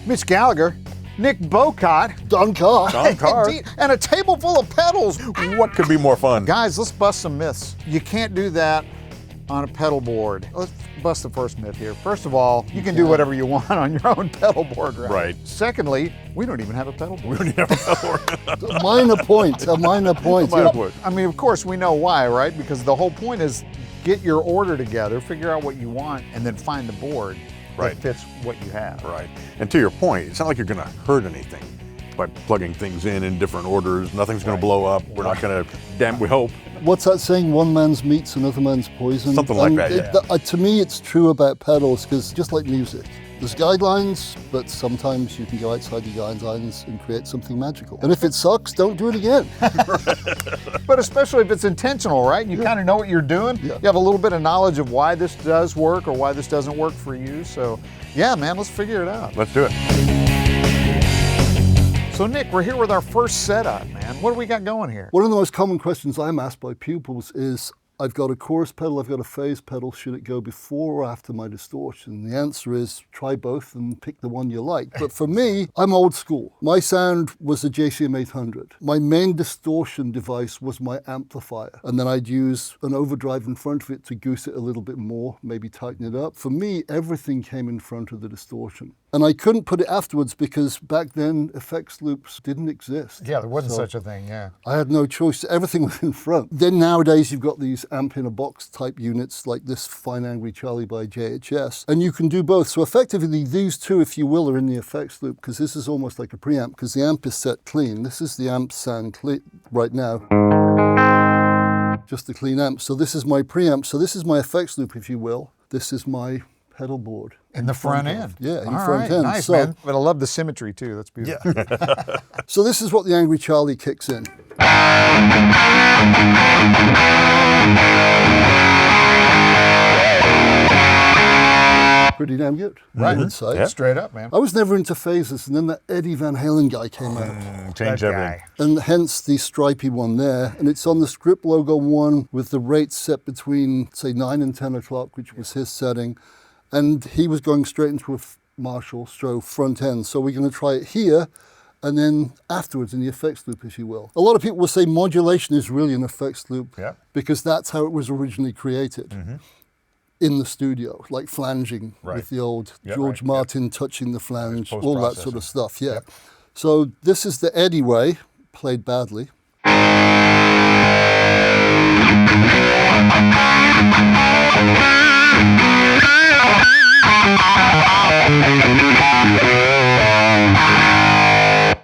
Mitch Gallagher, Nick Bocott, Don Carr. Indeed, and a table full of pedals. What could be more fun? Guys, let's bust some myths. You can't do that on a pedal board. Let's bust the first myth here. First of all, you can do whatever you want on your own pedal board, right? Right. Secondly, we don't even have a pedal board. We don't even have a pedal board. A minor point. A minor point. I mean, of course, we know why, right? Because the whole point is get your order together, figure out what you want, and then find the board that fits what you have. Right. And to your point, it's not like you're going to hurt anything by plugging things in different orders. Nothing's going to blow up. We're not going to, we hope. What's that saying? One man's meat's another man's poison. Something like that, to me, it's true about pedals, because just like music, there's guidelines, but sometimes you can go outside the guidelines and create something magical. And if it sucks, don't do it again. But especially if it's intentional, right? You kind of know what you're doing. Yeah. You have a little bit of knowledge of why this does work or why this doesn't work for you. So yeah, man, let's figure it out. Let's do it. So Nick, we're here with our first setup, man. What do we got going here? One of the most common questions I'm asked by pupils is, I've got a chorus pedal, I've got a phase pedal, should it go before or after my distortion? The answer is try both and pick the one you like. But for me, I'm old school. My sound was a JCM 800. My main distortion device was my amplifier. And then I'd use an overdrive in front of it to goose it a little bit more, maybe tighten it up. For me, everything came in front of the distortion. And I couldn't put it afterwards because back then effects loops didn't exist. Yeah, there wasn't such a thing, yeah. I had no choice. Everything was in front. Then nowadays you've got these amp in a box type units like this Fine Angry Charlie by JHS, and you can do both. So effectively these two, if you will, are in the effects loop, because this is almost like a preamp because the amp is set clean. This is the amp sound clean right now. Just a clean amp. So this is my preamp. So this is my effects loop, if you will. This is my pedal board. In the front end. Yeah, in All front right, end. Nice, so, man. But I love the symmetry too. That's beautiful. Yeah. So this is what the Angry Charlie kicks in. Pretty damn good, I would say. Yeah. Straight up, man. I was never into phases, and then that Eddie Van Halen guy came out. Change everything. And hence the stripy one there. And it's on the script logo one with the rates set between, say, 9 and 10 o'clock, which was his setting. And he was going straight into a Marshall Stroh front end. So we're going to try it here, and then afterwards in the effects loop, if you will. A lot of people will say modulation is really an effects loop because that's how it was originally created. In the studio, like flanging with the old George Martin touching the flange, all that sort of stuff, So this is the Eddie way, played badly.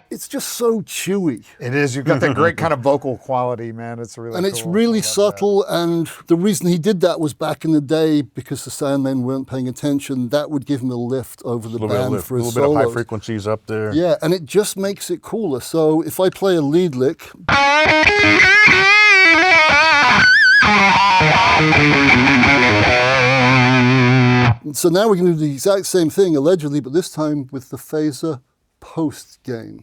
It's just so chewy. It is. You've got that great kind of vocal quality, man. It's really And cool. it's really subtle, and the reason he did that was back in the day, because the soundmen weren't paying attention, that would give him a lift over the band for his solos. A little bit of high frequencies up there. Yeah, and it just makes it cooler. So if I play a lead lick, so now we're going to do the exact same thing, allegedly, but this time with the phaser post gain.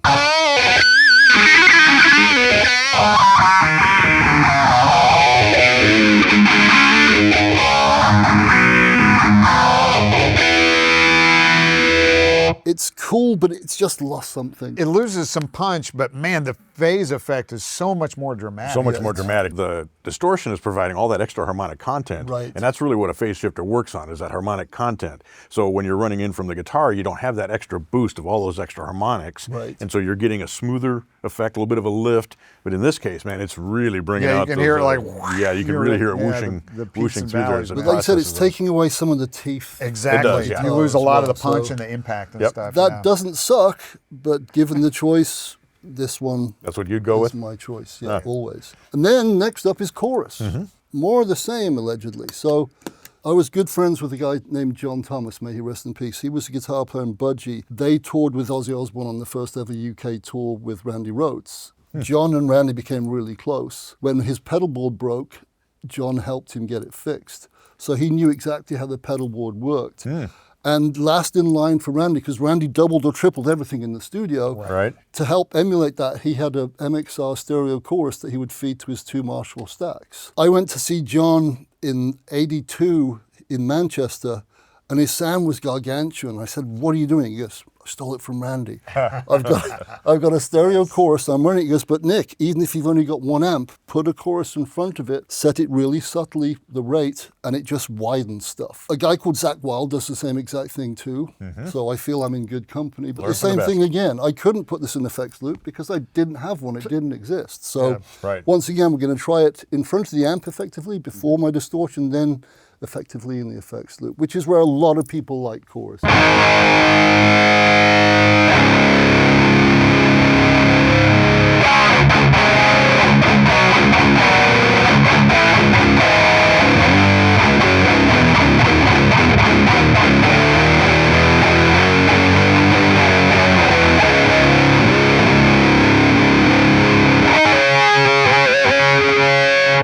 It's cool, but it's just lost something. It loses some punch, but man, the phase effect is so much more dramatic. So much more dramatic. The distortion is providing all that extra harmonic content. Right. And that's really what a phase shifter works on, is that harmonic content. So when you're running in from the guitar, you don't have that extra boost of all those extra harmonics. Right. And so you're getting a smoother effect, a little bit of a lift. But in this case, man, it's really bringing out you can those, hear it like, yeah, you can really hear it whooshing, the peaks whooshing and through there. valleys. as it But like I said, it's processes taking away some of the teeth. Exactly. It does, yeah. You lose a lot of the So- punch and the impact and stuff. That doesn't suck, but given the choice, this one That's what you'd go is with? my choice, always. And then next up is chorus. More of the same, allegedly. So I was good friends with a guy named John Thomas, may he rest in peace. He was a guitar player in Budgie. They toured with Ozzy Osbourne on the first ever UK tour with Randy Rhoads. John and Randy became really close. When his pedal board broke, John helped him get it fixed. So he knew exactly how the pedal board worked. And last in line for Randy, because Randy doubled or tripled everything in the studio. Right. To help emulate that, he had a MXR stereo chorus that he would feed to his 2 Marshall stacks. I went to see John in '82 in Manchester, and his sound was gargantuan. I said, "What are you doing?" He goes, stole it from Randy. I've got a stereo chorus. I'm running it. He goes, but Nick, even if you've only got one amp, put a chorus in front of it, set it really subtly, the rate, and it just widens stuff. A guy called Zach Wild does the same exact thing too. So I feel I'm in good company. But the same thing again, I couldn't put this in effects loop because I didn't have one. It didn't exist. So once again, we're going to try it in front of the amp effectively before my distortion, then effectively in the effects loop, which is where a lot of people like chorus.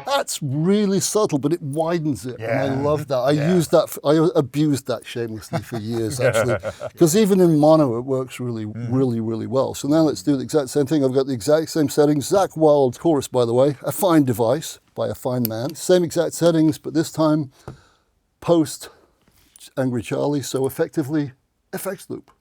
That's really subtle, but it widens it, and I love that. I use that. I abused that shamelessly for years, actually, because even in mono, it works really, really well. So now let's do the exact same thing. I've got the exact same settings. Zach Wild chorus, by the way, a fine device by a fine man. Same exact settings, but this time post Angry Charlie. So effectively, effects loop.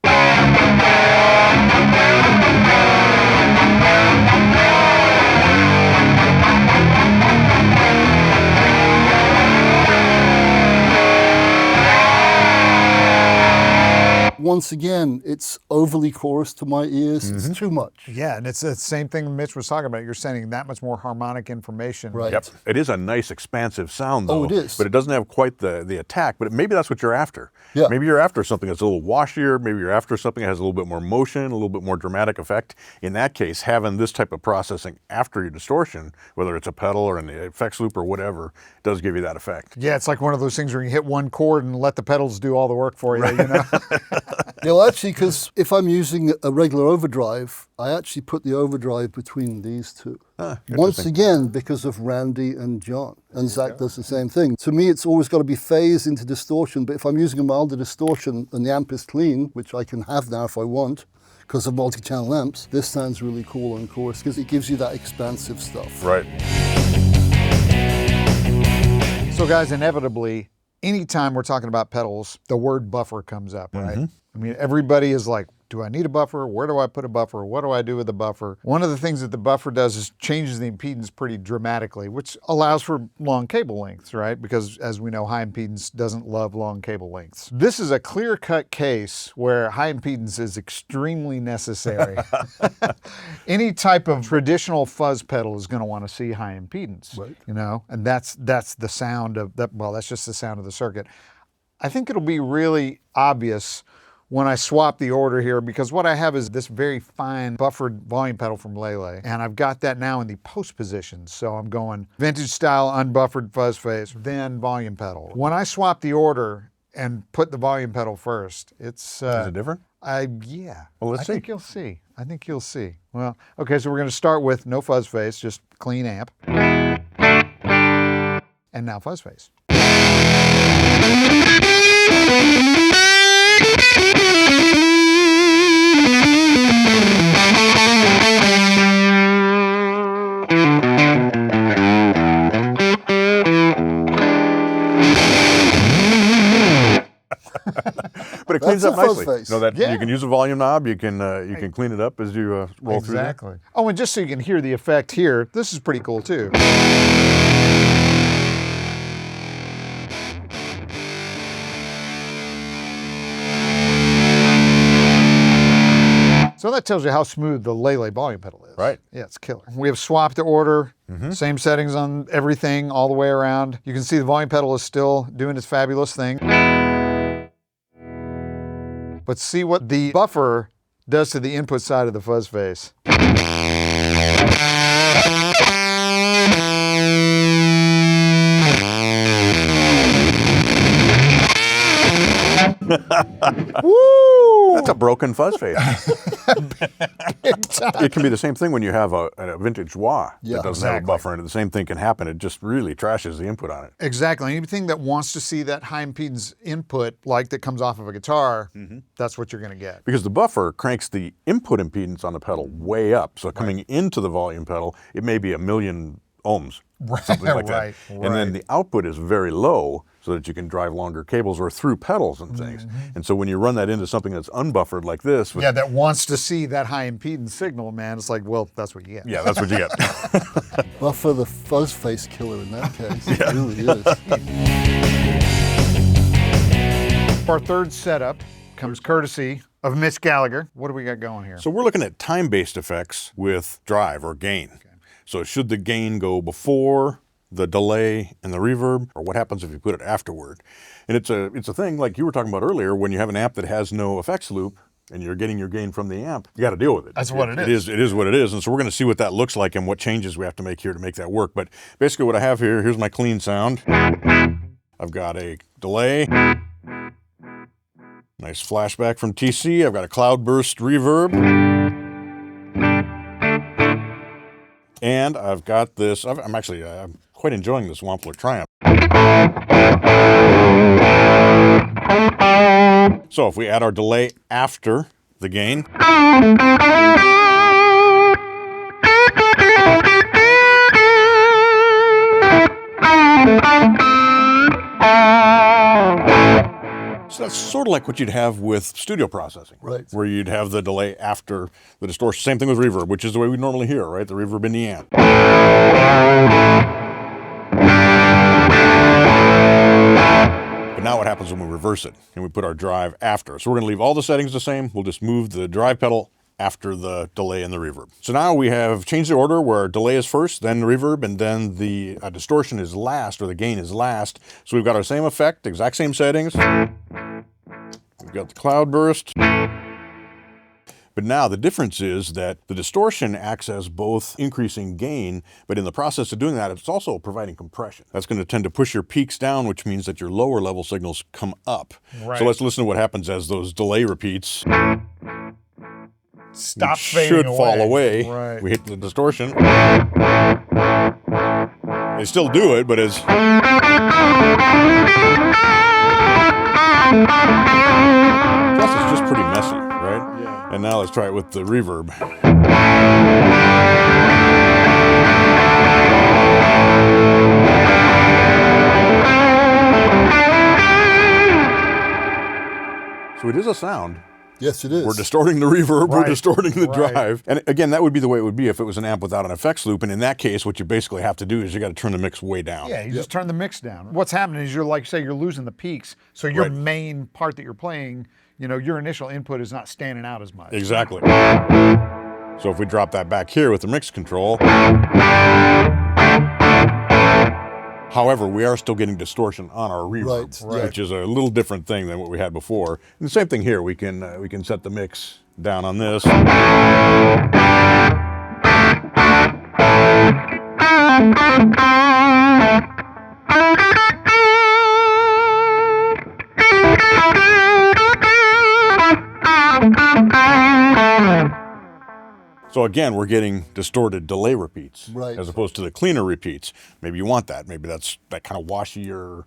Once again, it's overly chorus to my ears. It's too much. Yeah, and it's the same thing Mitch was talking about. You're sending that much more harmonic information. Right. Yep. It is a nice expansive sound though. Oh, it is. But it doesn't have quite the attack, but maybe that's what you're after. Yeah. Maybe you're after something that's a little washier, maybe you're after something that has a little bit more motion, a little bit more dramatic effect. In that case, having this type of processing after your distortion, whether it's a pedal or in the effects loop or whatever, does give you that effect. Yeah, it's like one of those things where you hit one chord and let the pedals do all the work for you, you know? Yeah, well, actually, because if I'm using a regular overdrive, I actually put the overdrive between these two. Once again, because of Randy and John. And Zach does the same thing. To me, it's always got to be phased into distortion, but if I'm using a milder distortion and the amp is clean, which I can have now if I want, because of multi-channel amps, this sounds really cool on chorus because it gives you that expansive stuff. Right. So guys, inevitably, anytime we're talking about pedals, the word buffer comes up, right? I mean, everybody is like, do I need a buffer? Where do I put a buffer? What do I do with the buffer? One of the things that the buffer does is changes the impedance pretty dramatically, which allows for long cable lengths, right? Because as we know, high impedance doesn't love long cable lengths. This is a clear-cut case where high impedance is extremely necessary. Any type of traditional fuzz pedal is going to want to see high impedance, you know? And that's the sound of that. Well, that's just the sound of the circuit. I think it'll be really obvious when I swap the order here, because what I have is this very fine buffered volume pedal from Lele, and I've got that now in the post position. So I'm going vintage style unbuffered fuzz face, then volume pedal. When I swap the order and put the volume pedal first, it's... Is it different? Yeah. Well, let's see. I think you'll see. I think you'll see. Well, okay, so we're going to start with no fuzz face, just clean amp. And now fuzz face. But it cleans That's up a fuzz nicely. face. You know that Yeah. you can use a volume knob. You can clean it up as you roll through there. Exactly. Oh, and just so you can hear the effect here, this is pretty cool too. So that tells you how smooth the Lele volume pedal is. Right. Yeah, it's killer. We have swapped the order, same settings on everything all the way around. You can see the volume pedal is still doing its fabulous thing. But see what the buffer does to the input side of the fuzz face. Woo! That's a broken fuzz face. Big time. It can be the same thing when you have a vintage wah Yeah, that doesn't have a buffer in it. The same thing can happen. It just really trashes the input on it. Exactly. Anything that wants to see that high impedance input, like that comes off of a guitar, that's what you're going to get. Because the buffer cranks the input impedance on the pedal way up. So coming into the volume pedal, it may be 1,000,000 ohms, something like that. Right, And then the output is very low. so that you can drive longer cables or through pedals and things. And so when you run that into something that's unbuffered like this, Yeah, that wants to see that high impedance signal, man. It's like, well, that's what you get. yeah, that's what you get. Buffer the fuzz face killer in that case. It really is. Our third setup comes courtesy of Mitch Gallagher. What do we got going here? So we're looking at time-based effects with drive or gain. So should the gain go before the delay and the reverb, or what happens if you put it afterward? And it's a thing like you were talking about earlier. When you have an amp that has no effects loop and you're getting your gain from the amp, you got to deal with it. That's what it is. It is what it is. And so we're going to see what that looks like and what changes we have to make here to make that work. But basically what I have here, here's my clean sound. I've got a delay. Nice flashback from TC. I've got a cloudburst reverb. And I've got this, I'm quite enjoying this Wampler Triumph. So if we add our delay after the gain, so that's sort of like what you'd have with studio processing, Right. Where you'd have the delay after the distortion. Same thing with reverb, which is the way we normally hear, right? The reverb in the amp. But now what happens when we reverse it and we put our drive after? So we're going to leave all the settings the same. We'll just move the drive pedal after the delay and the reverb. So now we have changed the order where delay is first, then the reverb, and then the distortion is last, or the gain is last. So we've got our same effect, exact same settings. We've got the cloudburst. But now the difference is that the distortion acts as both increasing gain, but in the process of doing that, it's also providing compression. That's going to tend to push your peaks down, which means that your lower level signals come up. Right. So let's listen to what happens as those delay repeats Stop should fall away. Right. We hit the distortion. They still do it, but as plus it's just pretty messy, right? Yeah. And now let's try it with the reverb. So it is a sound. Yes, it is. We're distorting the reverb, we're Right. distorting the Right. drive. And again, that would be the way it would be if it was an amp without an effects loop. And in that case, what you basically have to do is you got to turn the mix way down. Yeah, you just turn the mix down. What's happening is you're, like you say, you're losing the peaks. So your Right. main part that you're playing, you know, your initial input is not standing out as much. Exactly. So if we drop that back here with the mix control, however, we are still getting distortion on our reverb, Right. which is a little different thing than what we had before. And the same thing here. We can set the mix down on this. So again, we're getting distorted delay repeats, Right. as opposed to the cleaner repeats. Maybe you want that. Maybe that's that kind of washier,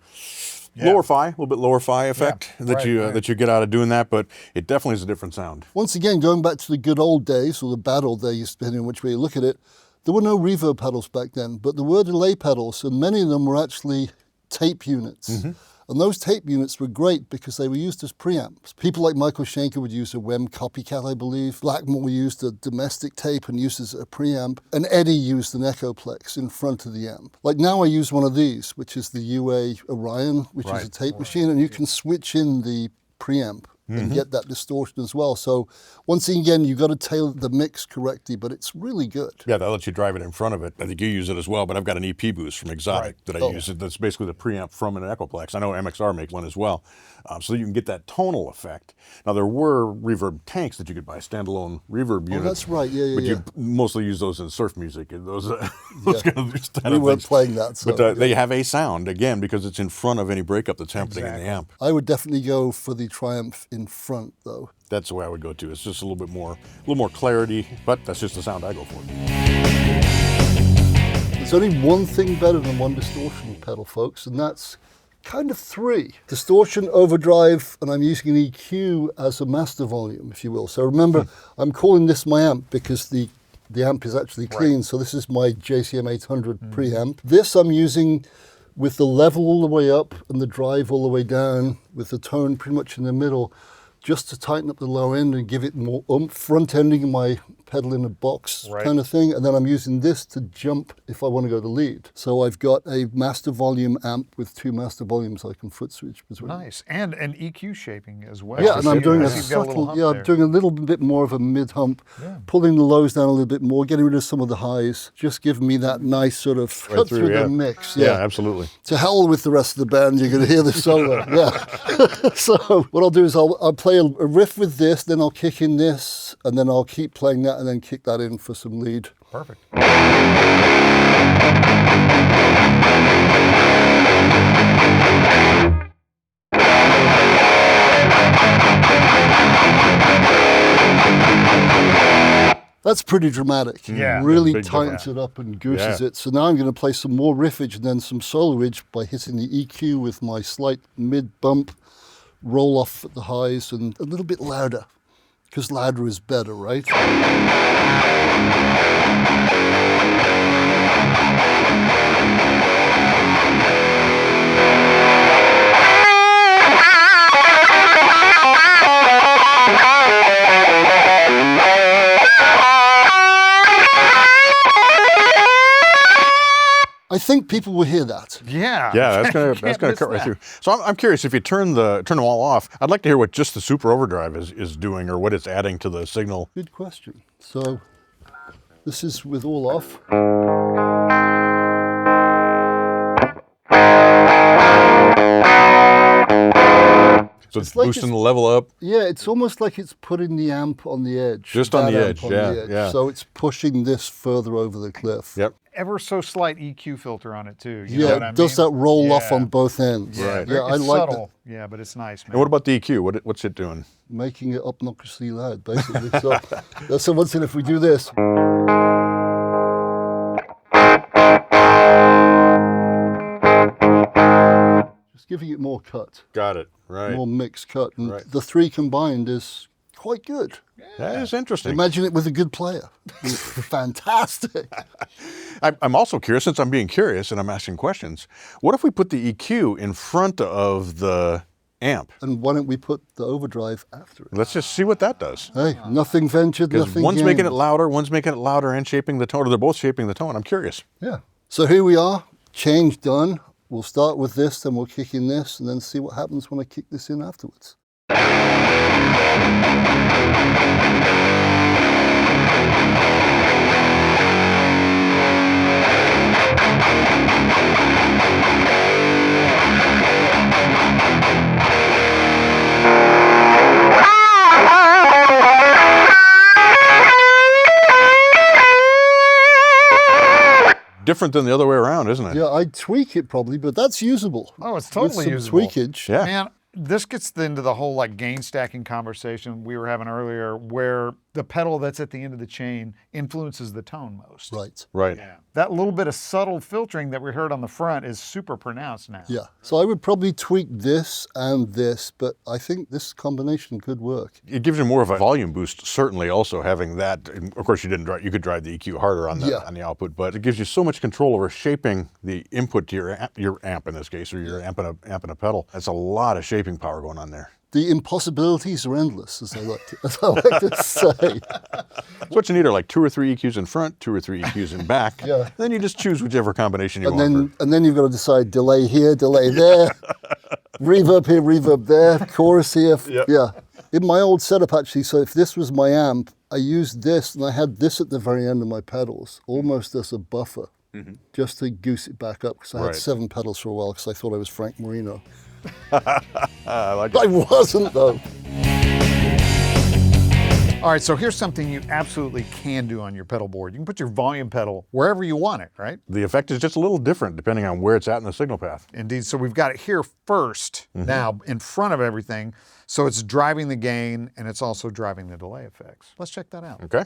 Yeah. lower fi, a little bit lower fi effect that right, you right. that you get out of doing that. But it definitely is a different sound. Once again, going back to the good old days, or the bad old days, depending on which way you look at it, there were no reverb pedals back then, but there were delay pedals, and many of them were actually tape units. And those tape units were great because they were used as preamps. People like Michael Schenker would use a WEM copycat, I believe. Blackmore used a domestic tape and used as a preamp. And Eddie used an Echoplex in front of the amp. Like now I use one of these, which is the UA Orion, which is a tape machine, and you can switch in the preamp and get that distortion as well. So once again, you've got to tailor the mix correctly, but it's really good. Yeah, that lets you drive it in front of it. I think you use it as well, but I've got an EP boost from Exotic that I use. That's basically the preamp from an Echoplex. I know MXR make one as well, so that you can get that tonal effect. Now, there were reverb tanks that you could buy, standalone reverb units. Oh, that's right, yeah, But yeah. you mostly use those in surf music and those, those kind of We weren't things. playing that, so, But they have a sound, again, because it's in front of any breakup that's happening in the amp. I would definitely go for the Triumph in front, though. That's the way I would go to. It's just a little more clarity, but that's just the sound I go for. There's only one thing better than one distortion pedal, folks, and that's kind of three. Distortion, overdrive, and I'm using an EQ as a master volume, if you will. So remember, I'm calling this my amp because the amp is actually clean, so this is my JCM 800 preamp. This I'm using with the level all the way up and the drive all the way down, with the tone pretty much in the middle, just to tighten up the low end and give it more oomph, front ending my pedal in a box kind of thing. And then I'm using this to jump if I want to go to lead. So I've got a master volume amp with 2 master volumes I can foot switch between. Nice. And an EQ shaping as well. Yeah, and I'm doing a subtle, I'm doing a little bit more of a mid hump, pulling the lows down a little bit more, getting rid of some of the highs, just giving me that nice sort of cut through the mix. Yeah, absolutely. To hell with the rest of the band, you're going to hear the solo. So what I'll do is I'll play a riff with this, then I'll kick in this, and then I'll keep playing that, and then kick that in for some lead. Perfect. That's pretty dramatic. Yeah. Really Big tightens it up and gooses it. So now I'm going to play some more riffage and then some soloage by hitting the EQ with my slight mid bump, roll off at the highs, and a little bit louder, because louder is better, right? I think people will hear that. Yeah. Yeah, that's gonna cut right through. So I'm curious, if you turn them all off, I'd like to hear what just the super overdrive is doing, or what it's adding to the signal. Good question. So this is with all off. So it's boosting the level up. Yeah, it's almost like it's putting the amp on the edge. Just on the edge, yeah. So it's pushing this further over the cliff. Yep. Ever so slight EQ filter on it too. You Yeah, know what I it does mean? that roll off on both ends. Right. Yeah, I It's like subtle. Yeah, but it's nice, man. And what about the EQ? What's it doing? that. Making it obnoxiously loud, basically. So once again, if we do this. Just giving it more cut. Got it. Right. More mixed cut. And the 3 combined is quite good. That is interesting. Imagine it with a good player. It's fantastic. I'm also curious, since I'm being curious and I'm asking questions, what if we put the EQ in front of the amp? And why don't we put the overdrive after it? Let's just see what that does. Hey, nothing ventured, Because nothing one's gained. making it louder and shaping the tone, or they're both shaping the tone. I'm curious. Yeah. So here we are, change done. We'll start with this, then we'll kick in this, and then see what happens when I kick this in afterwards. Different than the other way around, isn't it? Yeah, I'd tweak it probably, but that's usable. Oh, it's totally with some usable. tweakage. Yeah. Man, this gets into the whole like gain stacking conversation we were having earlier, where the pedal that's at the end of the chain influences the tone most. Right. Right. Yeah. That little bit of subtle filtering that we heard on the front is super pronounced now. Yeah. So I would probably tweak this and this, but I think this combination could work. It gives you more of a volume boost, certainly, also having that. And of course, you could drive the EQ harder on the output, but it gives you so much control over shaping the input to your amp in this case, or your amp and a pedal. That's a lot of shaping power going on there. The impossibilities are endless, as I like to say. So what you need are like 2 or 3 EQs in front, 2 or 3 EQs in back. Yeah. Then you just choose whichever combination you want. And then you've got to decide delay here, delay there, reverb here, reverb there, chorus here. Yeah. In my old setup, actually, so if this was my amp, I used this and I had this at the very end of my pedals, almost as a buffer, just to goose it back up, because I had 7 pedals for a while because I thought I was Frank Marino. I like it. I wasn't, though. All right, so here's something you absolutely can do on your pedal board. You can put your volume pedal wherever you want it, right? The effect is just a little different depending on where it's at in the signal path. Indeed. So we've got it here first, now in front of everything. So it's driving the gain and it's also driving the delay effects. Let's check that out. Okay.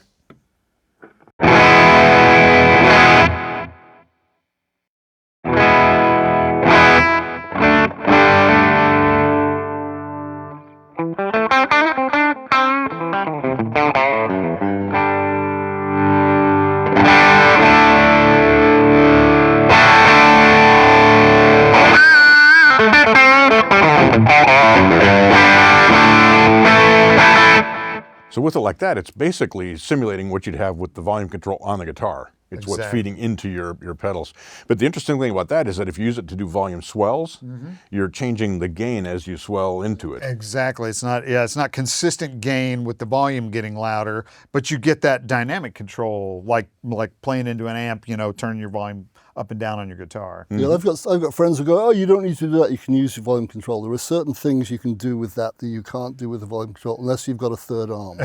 So with it like that, it's basically simulating what you'd have with the volume control on the guitar. It's what's feeding into your pedals. But the interesting thing about that is that if you use it to do volume swells, you're changing the gain as you swell into it. Exactly. It's not consistent gain with the volume getting louder, but you get that dynamic control, like playing into an amp, you know, turning your volume up and down on your guitar. Yeah, I've got friends who go, oh, you don't need to do that. You can use your volume control. There are certain things you can do with that you can't do with the volume control unless you've got a third arm.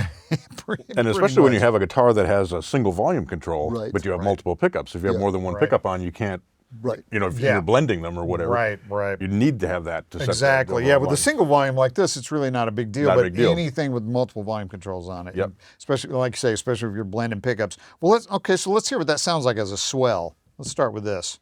And especially when you have a guitar that has a single volume control, but you have multiple pickups. If you have more than one pickup on, you can't. You know, if you're blending them or whatever, you need to have that to set exactly. that With a single volume like this, it's really not a big deal. Not a but big deal. Anything with multiple volume controls on it, especially like you say, especially if you're blending pickups. Well, so let's hear what that sounds like as a swell. Let's start with this.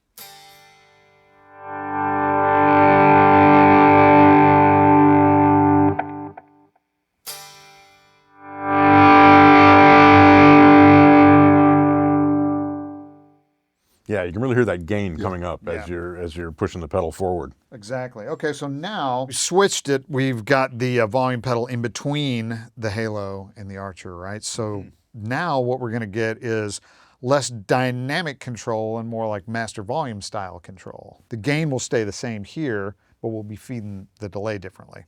Yeah, you can really hear that gain coming up as you're pushing the pedal forward. Exactly. Okay, so now we switched it. We've got the volume pedal in between the Halo and the Archer, right? So now what we're going to get is less dynamic control and more like master volume style control. The gain will stay the same here, but we'll be feeding the delay differently.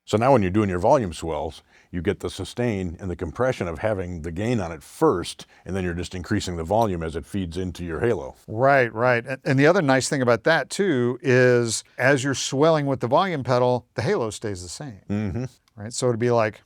So now when you're doing your volume swells, you get the sustain and the compression of having the gain on it first, and then you're just increasing the volume as it feeds into your Halo. Right. And the other nice thing about that too is as you're swelling with the volume pedal, the Halo stays the same. Right? So it'd be like...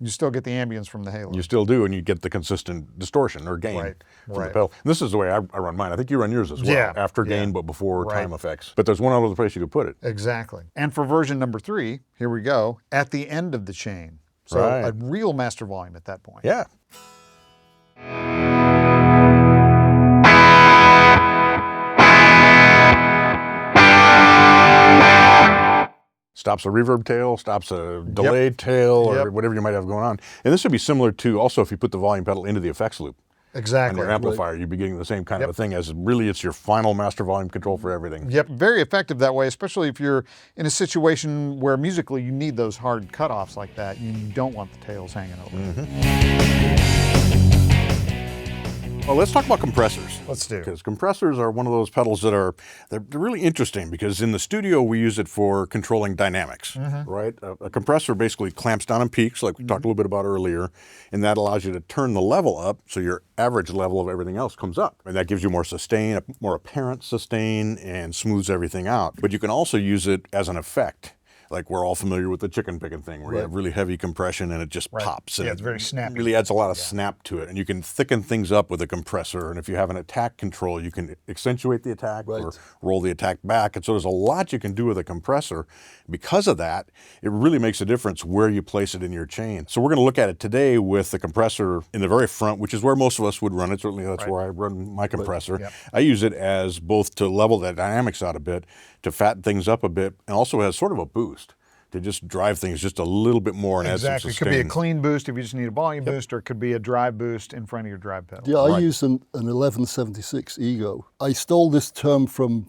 You still get the ambience from the Halo. You still do, and you get the consistent distortion or gain from the pedal. And this is the way I run mine. I think you run yours as well. After gain, but before time effects. But there's one other place you could put it. Exactly. And for version number 3, here we go, at the end of the chain. So a real master volume at that point. Yeah. Stops a reverb tail, stops a delayed tail, or whatever you might have going on. And this would be similar to also if you put the volume pedal into the effects loop. Exactly. On your amplifier, you'd be getting the same kind of a thing as really it's your final master volume control for everything. Yep, very effective that way, especially if you're in a situation where musically you need those hard cutoffs like that. You don't want the tails hanging over. Well, let's talk about compressors. Let's do. Because compressors are one of those pedals that they're really interesting because in the studio we use it for controlling dynamics, right? A compressor basically clamps down on peaks like we talked a little bit about earlier, and that allows you to turn the level up so your average level of everything else comes up. And that gives you more sustain, a more apparent sustain, and smooths everything out. But you can also use it as an effect. Like we're all familiar with the chicken picking thing where you have really heavy compression and it just pops. And it's very snappy. It really adds a lot of snap to it. And you can thicken things up with a compressor. And if you have an attack control, you can accentuate the attack or roll the attack back. And so there's a lot you can do with a compressor. Because of that, it really makes a difference where you place it in your chain. So we're going to look at it today with the compressor in the very front, which is where most of us would run it. Certainly that's where I run my compressor. I use it as both to level the dynamics out a bit, to fatten things up a bit, and also as sort of a boost to just drive things just a little bit more and add some sustain. It could be a clean boost if you just need a volume boost, or it could be a drive boost in front of your drive pedal. Yeah, I use an 1176 Ego. I stole this term from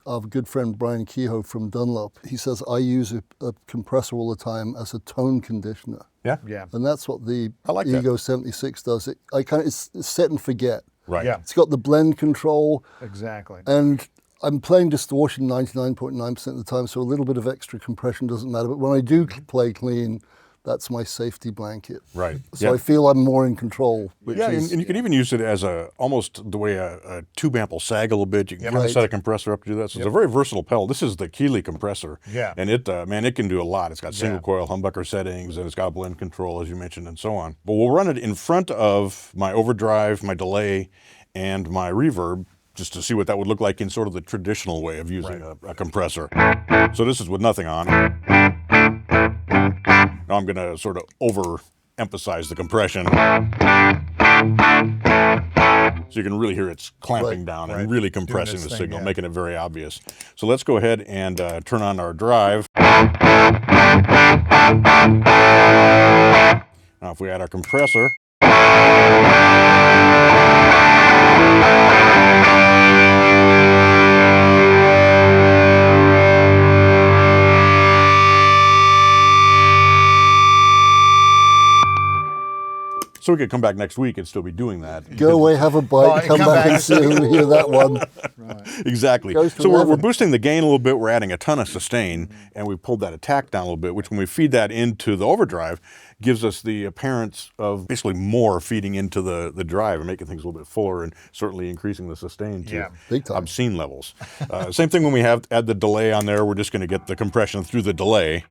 our good friend Brian Kehoe from Dunlop. He says, I use a compressor all the time as a tone conditioner. Yeah? Yeah. And that's what the Ego 76 does. It's set and forget. Right. Yeah. It's got the blend control. Exactly. And I'm playing distortion 99.9% of the time, so a little bit of extra compression doesn't matter. But when I do play clean, that's my safety blanket. Right. So I feel I'm more in control. And you can even use it as almost the way a tube amp will sag a little bit. You can kind of set a compressor up to do that. So it's a very versatile pedal. This is the Keeley compressor. Yeah. And it can do a lot. It's got single coil humbucker settings, and it's got blend control, as you mentioned, and so on. But we'll run it in front of my overdrive, my delay, and my reverb, just to see what that would look like in sort of the traditional way of using a compressor. So this is with nothing on. Now I'm going to sort of overemphasize the compression. So you can really hear it's clamping down and really compressing the signal, making it very obvious. So let's go ahead and turn on our drive. Now if we add our compressor, so we could come back next week and still be doing that. Go away, have a bite, come back and see and hear that one. Exactly. So we're boosting the gain a little bit, we're adding a ton of sustain, and we pulled that attack down a little bit, which when we feed that into the overdrive, gives us the appearance of basically more feeding into the drive and making things a little bit fuller and certainly increasing the sustain to obscene levels. Same thing when we add the delay on there, we're just going to get the compression through the delay.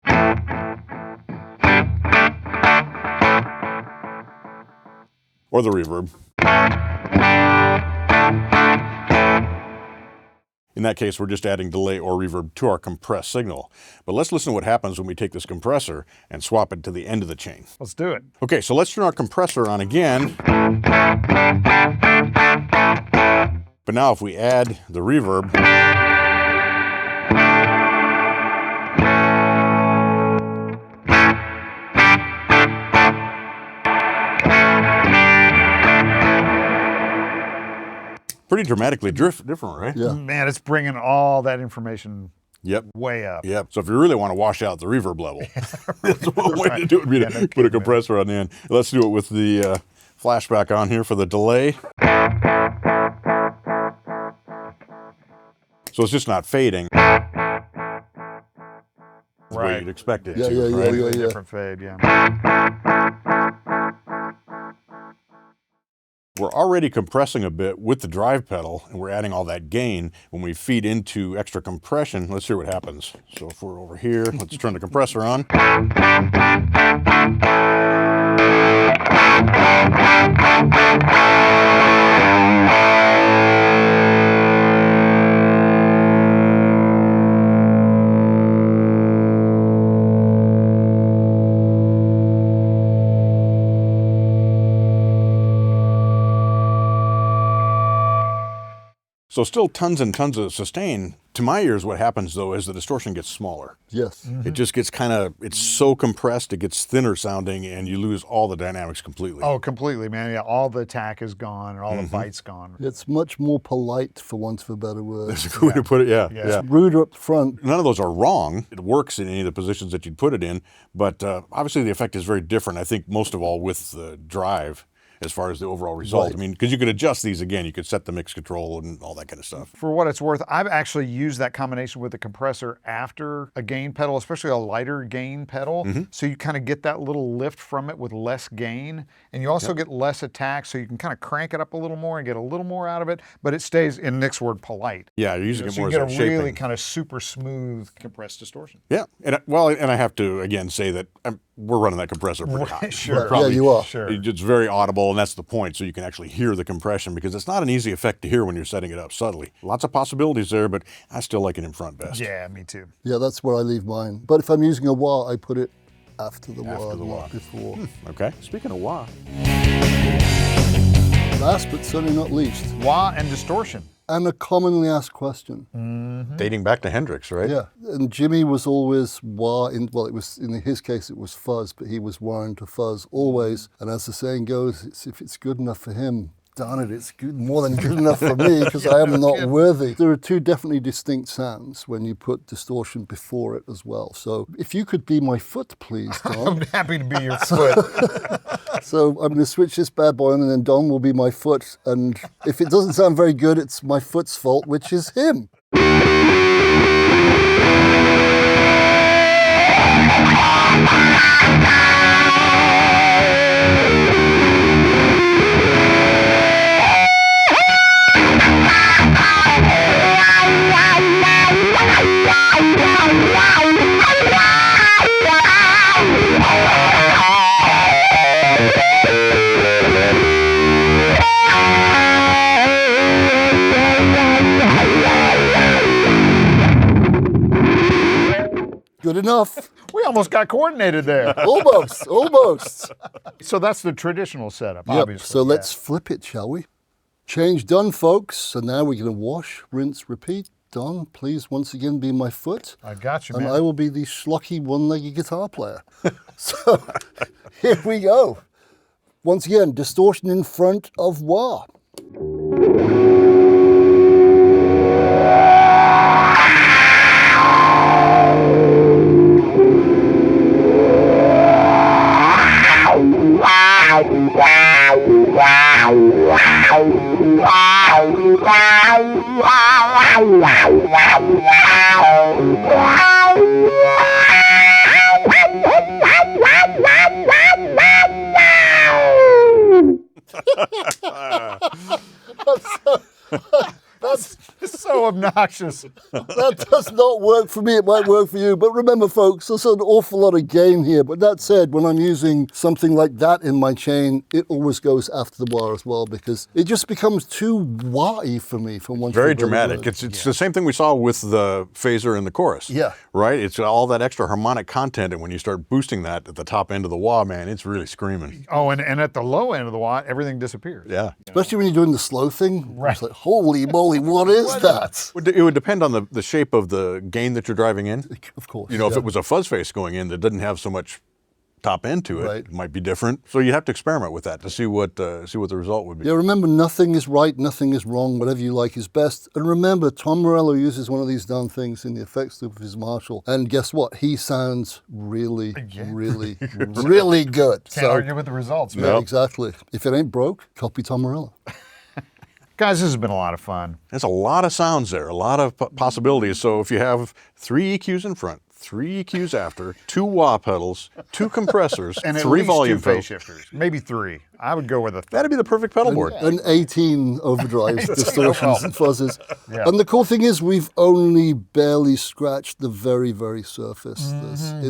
Or the reverb. In that case, we're just adding delay or reverb to our compressed signal. But let's listen to what happens when we take this compressor and swap it to the end of the chain. Let's do it. Okay, so let's turn our compressor on again. But now if we add the reverb, pretty dramatically different, right? Yeah. Man, it's bringing all that information way up. Yep. So if you really want to wash out the reverb level, that's one way to do it would be to put a compressor on the end. Let's do it with the flashback on here for the delay. So it's just not fading. That's the way you'd expect it to, right? Different fade, We're already compressing a bit with the drive pedal, and we're adding all that gain. When we feed into extra compression, let's hear what happens. So if we're over here, let's turn the compressor on. So still tons and tons of sustain. To my ears, what happens though is the distortion gets smaller. Yes. It just gets it's so compressed, it gets thinner sounding, and you lose all the dynamics completely. Oh, completely, man. Yeah, all the attack is gone, or all the bite's gone. It's much more polite, for want of a better word. That's a good way to put it, yeah. It's ruder up front. None of those are wrong. It works in any of the positions that you'd put it in, but obviously the effect is very different, I think most of all with the drive. As far as the overall result. I mean, because you could adjust these again, you could set the mix control and all that kind of stuff. For what it's worth, I've actually used that combination with the compressor after a gain pedal, especially a lighter gain pedal. So you kind of get that little lift from it with less gain, and you also get less attack, so you can kind of crank it up a little more and get a little more out of it, but it stays, in Nick's word, polite. Yeah, you're using it more as a a shaping. really kind of super smooth compressed distortion. Yeah, and I have to again say that we're running that compressor pretty hot. Sure. Probably, yeah, you are. Sure. It's very audible, and that's the point, so you can actually hear the compression, because it's not an easy effect to hear when you're setting it up subtly. Lots of possibilities there, but I still like it in front best. Yeah, me too. Yeah, that's where I leave mine. But if I'm using a wah, I put it after the wah, not before. Okay, speaking of wah. Last but certainly not least. Wah and distortion. And a commonly asked question. Dating back to Hendrix, right? Yeah, and Jimmy was always wah, it was, in his case it was fuzz, but he was wah into fuzz always. And as the saying goes, if it's good enough for him, darn it, it's good, more than good enough for me, because I am not worthy. There are two definitely distinct sounds when you put distortion before it as well. So if you could be my foot, please, Don. I'm happy to be your foot. So I'm going to switch this bad boy on, and then Don will be my foot. And if it doesn't sound very good, it's my foot's fault, which is him. Good enough. We almost got coordinated there. Almost. So that's the traditional setup, Yep. obviously. So let's flip it, shall we? Change done, folks. So now we're going to wash, rinse, repeat. Don, please once again be my foot. I got you, and man. I will be the schlocky one-legged guitar player. So here we go. Once again, distortion in front of wah. That's so obnoxious. That does not work for me. It might work for you. But remember, folks, there's an awful lot of gain here. But that said, when I'm using something like that in my chain, it always goes after the wah as well, because it just becomes too wah-y for me from one. Very dramatic. It's the same thing we saw with the phaser in the chorus. Yeah. Right? It's all that extra harmonic content, and when you start boosting that at the top end of the wah, man, it's really screaming. Oh, and at the low end of the wah, everything disappears. Yeah. Especially when you're doing the slow thing. Right. It's like, holy moly, what is that? It would depend on the shape of the gain that you're driving in. Of course. You know, if it was a fuzz face going in that doesn't have so much top end to it, Right. it might be different. So you have to experiment with that to see what the result would be. Yeah, remember, nothing is right, nothing is wrong, whatever you like is best. And remember, Tom Morello uses one of these darn things in the effects loop of his Marshall. And guess what? He sounds really, really, really good. Can't argue with the results, man. Yeah, Yep. exactly. If it ain't broke, copy Tom Morello. Guys, this has been a lot of fun. There's a lot of sounds there, a lot of possibilities. So if you have 3 EQs in front, 3 EQs after, 2 wah pedals, 2 compressors, And at 3 least volume 2 phase pedals, shifters, maybe 3. I would go with a that'd be the perfect pedal board. And 18 overdrives, distortions, and fuzzes. Yeah. And the cool thing is, we've only barely scratched the very, very surface.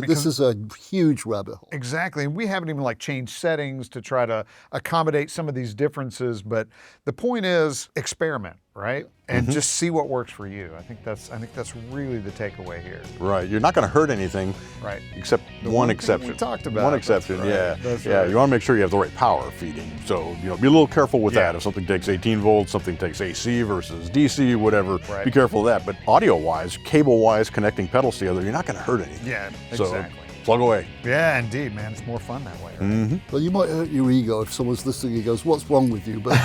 This is a huge rabbit hole. Exactly. We haven't even like changed settings to try to accommodate some of these differences, but the point is experiment, right? And just see what works for you. I think that's really the takeaway here. Right, you're not going to hurt anything, Right. except one one thing exception. we talked about. One That's exception, right. yeah. That's yeah, right. you want to make sure you have the right power feeding. So, you know, be a little careful with Yeah. that. If something takes 18 volts, something takes AC versus DC, whatever, Right. be careful of that. But audio-wise, cable-wise, connecting pedals together, you're not going to hurt anything. Yeah, So, exactly. plug away. Yeah, indeed, man. It's more fun that way. Right? Well, you might hurt your ego if someone's listening and goes, what's wrong with you? But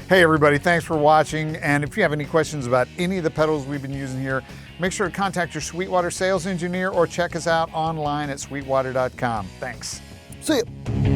Hey, everybody. Thanks for watching. And if you have any questions about any of the pedals we've been using here, make sure to contact your Sweetwater sales engineer or check us out online at sweetwater.com. Thanks. see ya.